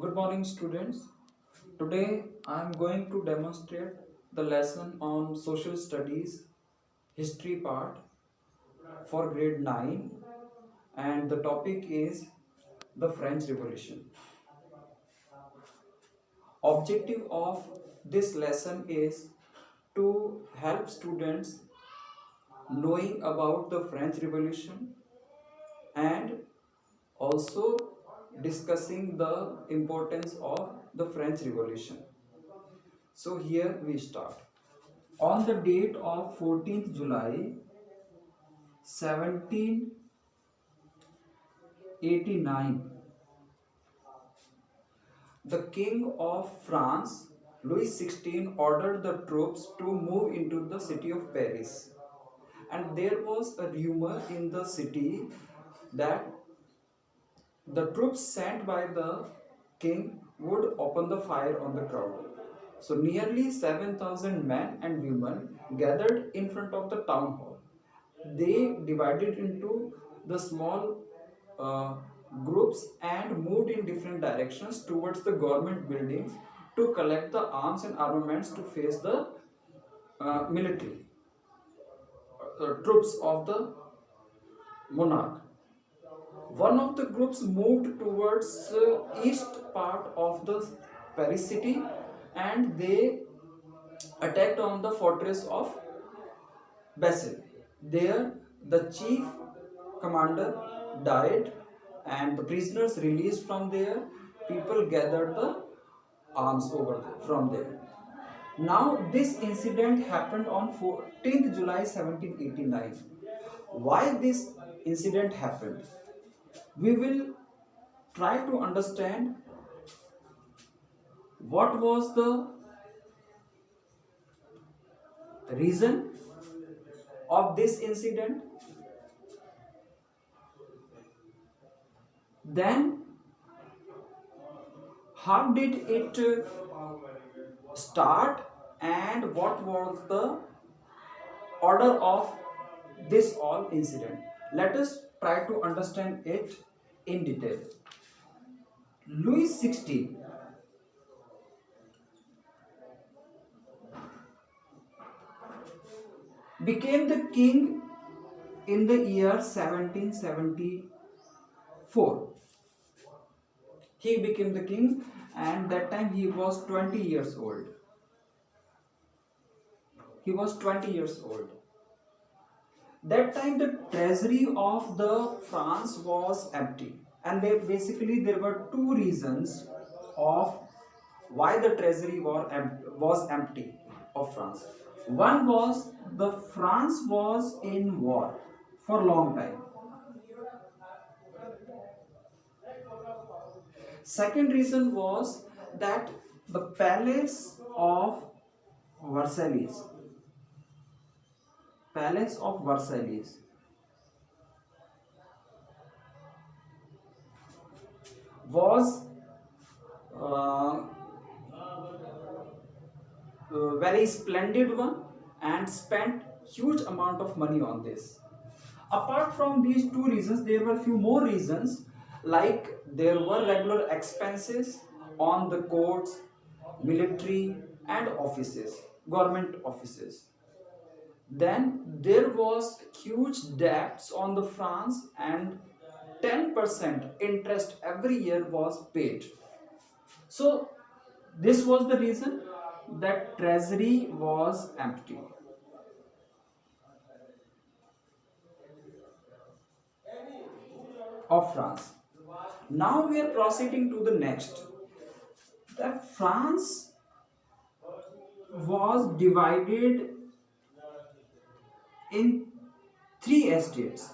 Good morning, students. Today I am going to demonstrate the lesson on social studies history part for grade 9, and the topic is the French Revolution. Objective of this lesson is to help students knowing about the French Revolution and also discussing the importance of the French Revolution. So here we start. On the date of 14th July 1789, the King of France, Louis XVI, ordered the troops to move into the city of Paris. And there was a rumor in the city that the troops sent by the king would open the fire on the crowd. So nearly 7,000 men and women gathered in front of the town hall. They divided into the small uh, groups and moved in different directions towards the government buildings to collect the arms and armaments to face the military troops of the monarch. One of the groups moved towards east part of the Paris city, and they attacked on the fortress of Bastille. There, the chief commander died, and the prisoners released from there. People gathered the arms over there, from there. Now, this incident happened on 14th July 1789. Why this incident happened? We will try to understand what was the reason of this incident, then how did it start, and what was the order of this all incident. Let us try to understand it in detail. Louis XVI became the king in the year 1774. He became the king, and that time he was 20 years old. He was 20 years old. That time the treasury of the France was empty, and there were two reasons of why the treasury was empty of France. One was the France was in war for a long time. Second reason was that the Versailles palace of Versailles was very splendid one, and spent huge amount of money on this. Apart from these two reasons, there were few more reasons, like there were regular expenses on the courts, military and offices, government offices. Then there was huge debts on the France, and 10% interest every year was paid. So this was the reason that treasury was empty. Of France. Now we are proceeding to the next. That France was divided in three estates.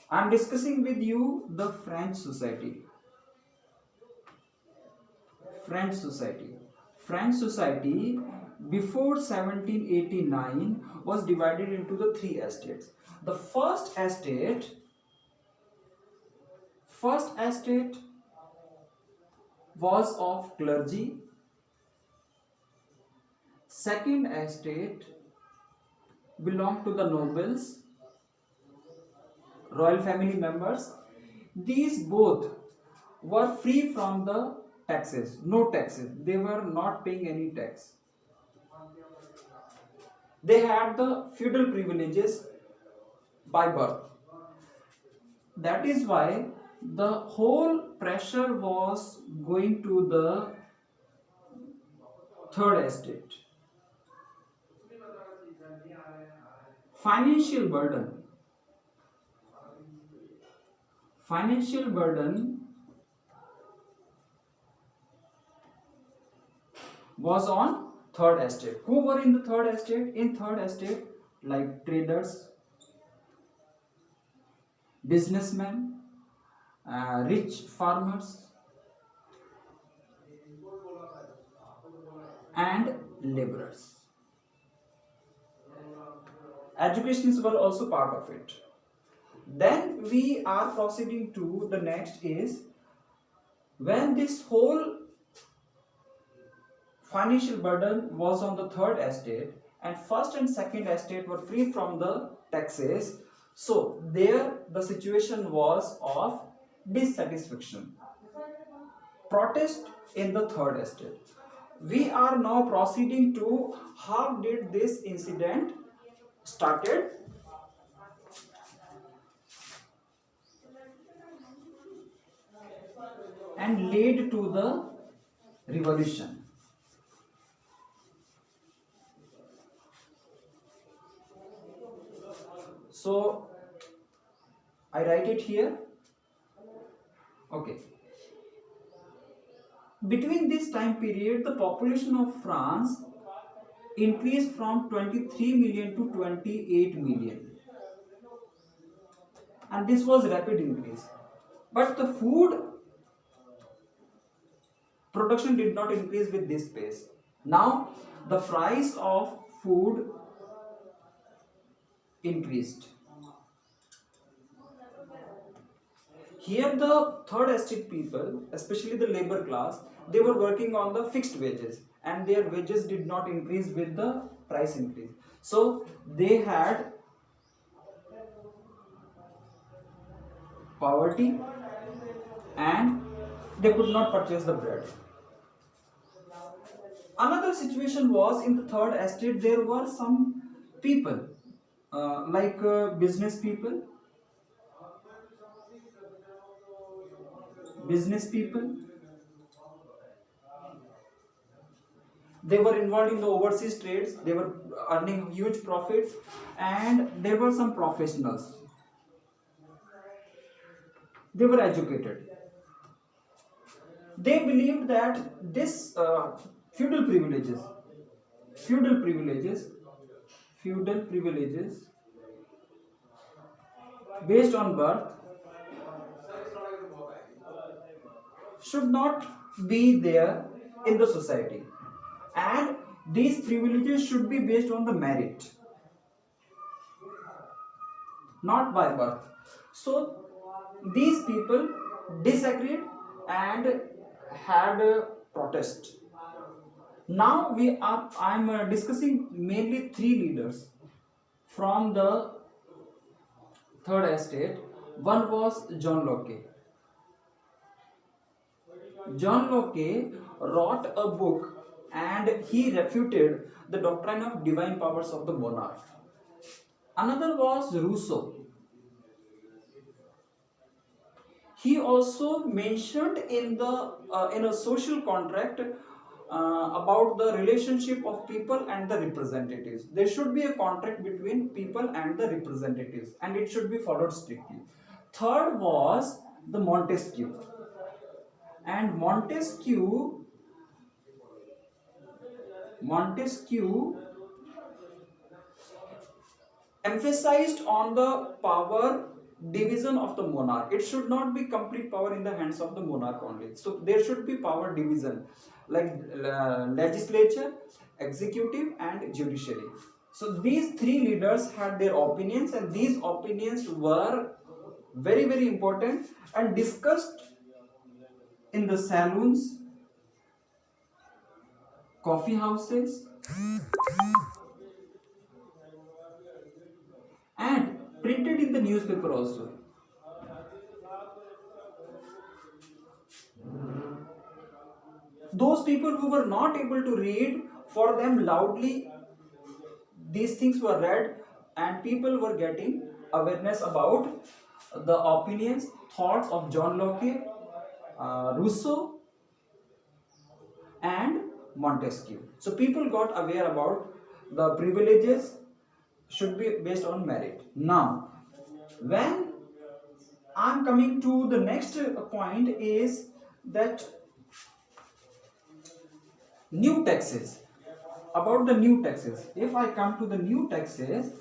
I am discussing with you the French Society. French Society before 1789 was divided into the three estates. The first estate was of clergy. Second estate belonged to the nobles, royal family members, these both were free from the taxes, no taxes, they were not paying any tax. They had the feudal privileges by birth. That is why the whole pressure was going to the third estate. Financial burden. Financial burden was on third estate. Who were in the third estate? In third estate, like traders, businessmen, rich farmers, and laborers. Educationists were also part of it. Then we are proceeding to the next is when this whole financial burden was on the third estate and first and second estate were free from the taxes. So there the situation was of dissatisfaction, protest in the third estate. We are now proceeding to how did this incident started. And led to the revolution. So I write it here. Okay. Between this time period, the population of France increased from 23 million to 28 million. And this was rapid increase. But the food production did not increase with this pace. Now the price of food increased. Here the third estate people, especially the labor class, they were working on the fixed wages and their wages did not increase with the price increase. So they had poverty and they could not purchase the bread. Another situation was in the third estate, there were some people like business people, they were involved in the overseas trades, they were earning huge profits, and there were some professionals, they were educated. They believed that this feudal privileges based on birth should not be there in the society, and these privileges should be based on the merit, not by birth. So these people disagreed and had a protest. Now I'm discussing mainly three leaders from the third estate. One was John Locke. John Locke wrote a book and he refuted the doctrine of divine powers of the monarch. Another was Rousseau. He also mentioned in a social contract about the relationship of people and the representatives. There should be a contract between people and the representatives, and it should be followed strictly. Third was the Montesquieu, and Montesquieu emphasized on the power division of the monarch. It should not be complete power in the hands of the monarch only. So there should be power division like legislature, executive and judiciary. So these three leaders had their opinions, and these opinions were very, very important and discussed in the saloons, coffee houses and printed in the newspaper also. those people who were not able to read, for them loudly these things were read, and people were getting awareness about the opinions, thoughts of John Locke, Rousseau, and Montesquieu. So people got aware about the privileges should be based on merit. Now, when I'm coming to the next point is that new taxes. About the new taxes, if I come to the new taxes,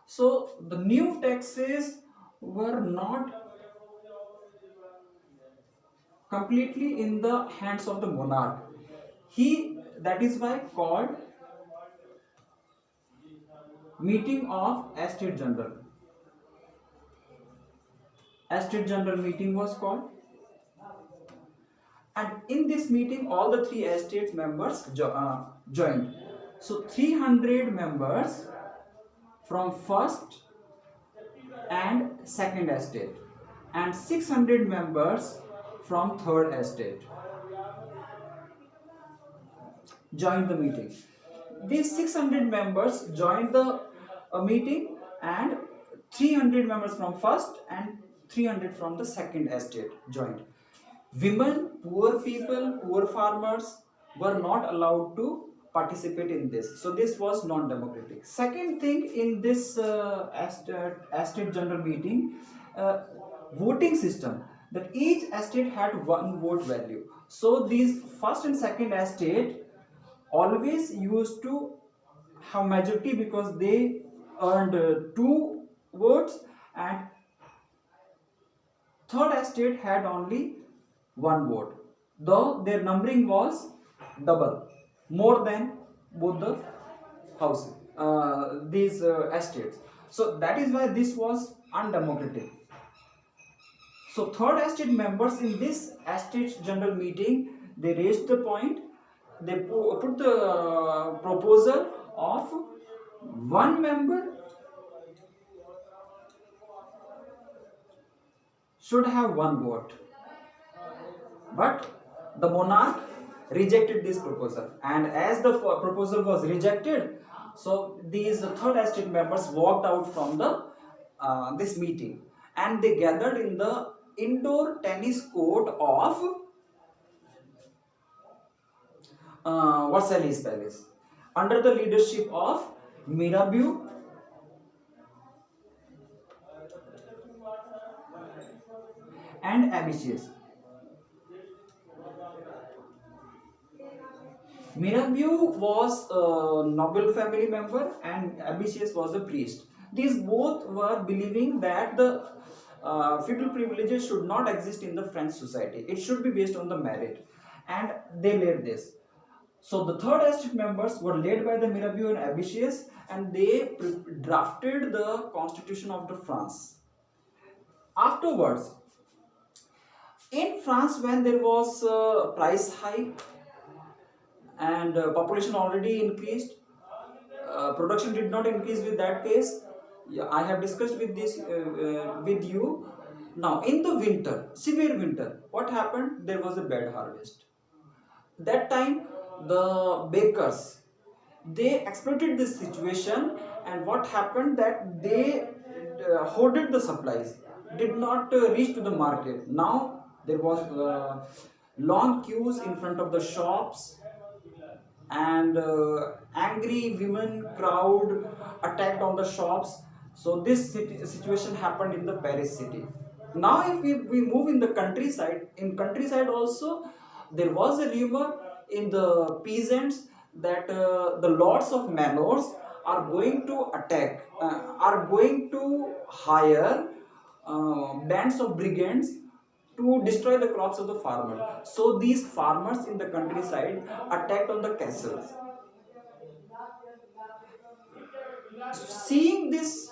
so the new taxes were not completely in the hands of the monarch. That is why called meeting of Estate General. Estate General meeting was called, and in this meeting all the three estates members joined. So 300 members from first and second estate, and 600 members from third estate joined the meeting. These 600 members joined the meeting, and 300 members from first and 300 from the second estate joined. Women, poor people, poor farmers were not allowed to participate in this. So this was non-democratic. Second thing in this estate general meeting, voting system, that each estate had one vote value. So these first and second estate always used to have majority because they earned 2 votes, and third estate had only 1 vote, though their numbering was double, more than both the houses, these estates. So that is why this was undemocratic. So third estate members in this estate general meeting, they raised the point, they put the proposal of one member should have 1 vote, but the monarch rejected this proposal, and as the proposal was rejected, so these third estate members walked out from the this meeting, and they gathered in the indoor tennis court of Versailles Palace under the leadership of Mirabeau and Ambitious. Mirabeau was a noble family member and Ambitious was a priest. These both were believing that the feudal privileges should not exist in the French society. It should be based on the merit, and they led this. So the third estate members were led by the Mirabeau and Ambitious, and they drafted the constitution of the France. Afterwards, in France, when there was a price hike and population already increased, production did not increase with that pace. Yeah, I have discussed with this with you. Now in the winter, severe winter, what happened? There was a bad harvest. That time the bakers, they exploited this situation, and what happened that they hoarded the supplies, did not reach to the market. Now there was long queues in front of the shops, and angry women crowd attacked on the shops. So this situation happened in the Paris city. Now if we move in the countryside, in countryside also there was a rumor in the peasants that the lords of manors are going to attack, are going to hire bands of brigands to destroy the crops of the farmer. So these farmers in the countryside attacked on the castles. Seeing this,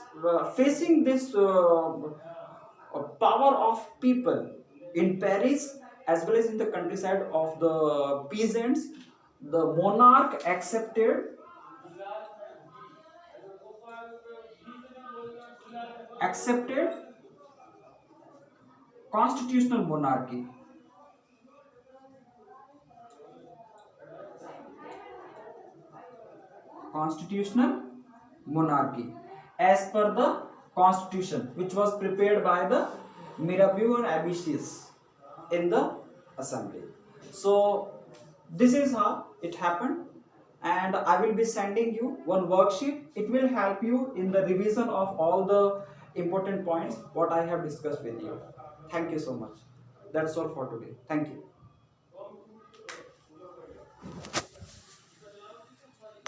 facing this power of people in Paris as well as in the countryside of the peasants, the monarch accepted constitutional monarchy. Constitutional monarchy as per the constitution which was prepared by the Mirabeau and Abitius in the assembly. So this is how it happened, and I will be sending you one worksheet. It will help you in the revision of all the important points what I have discussed with you. Thank you so much. That's all for today. Thank you.